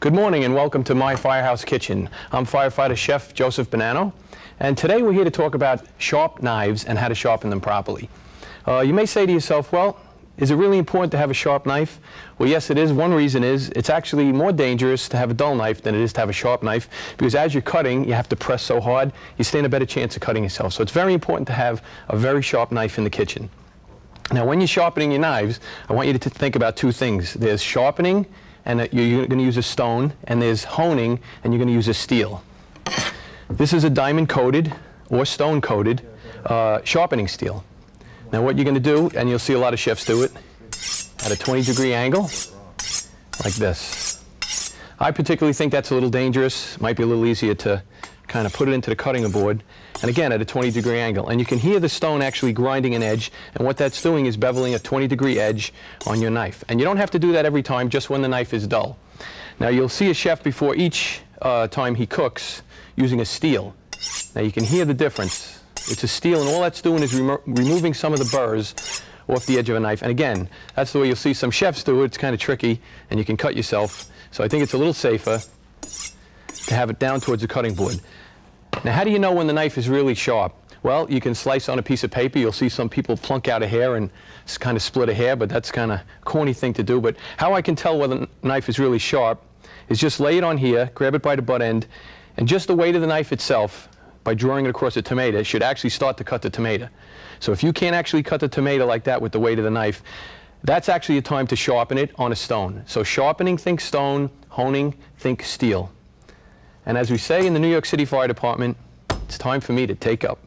Good morning and welcome to My Firehouse Kitchen. I'm firefighter chef Joseph Bonanno, and today we're here to talk about sharp knives and how to sharpen them properly. You may say to yourself, well, is it really important to have a sharp knife? Well, yes, it is. One reason is it's actually more dangerous to have a dull knife than it is to have a sharp knife, because as you're cutting, you have to press so hard, you stand a better chance of cutting yourself. So it's very important to have a very sharp knife in the kitchen. Now, when you're sharpening your knives, I want you to think about two things. There's sharpening, and you're going to use a stone, and there's honing, and you're going to use a steel. This is a diamond-coated or stone-coated sharpening steel. Now what you're going to do, and you'll see a lot of chefs do it, at a 20-degree angle, like this. I particularly think that's a little dangerous. Might be a little easier to kind of put it into the cutting board, and again at a 20-degree angle. And you can hear the stone actually grinding an edge, and what that's doing is beveling a 20-degree edge on your knife. And you don't have to do that every time, just when the knife is dull. Now you'll see a chef before each time he cooks using a steel. Now you can hear the difference. It's a steel, and all that's doing is removing some of the burrs off the edge of a knife. And again, that's the way you'll see some chefs do it. It's kind of tricky, and you can cut yourself. So I think it's a little safer to have it down towards the cutting board. Now, how do you know when the knife is really sharp? Well, you can slice on a piece of paper. You'll see some people plunk out a hair and kind of split a hair, but that's kind of a corny thing to do. But how I can tell whether the knife is really sharp is just lay it on here, grab it by the butt end, and just the weight of the knife itself, by drawing it across a tomato, should actually start to cut the tomato. So if you can't actually cut the tomato like that with the weight of the knife, that's actually a time to sharpen it on a stone. So sharpening, think stone; honing, think steel. And as we say in the New York City Fire Department, it's time for me to take up.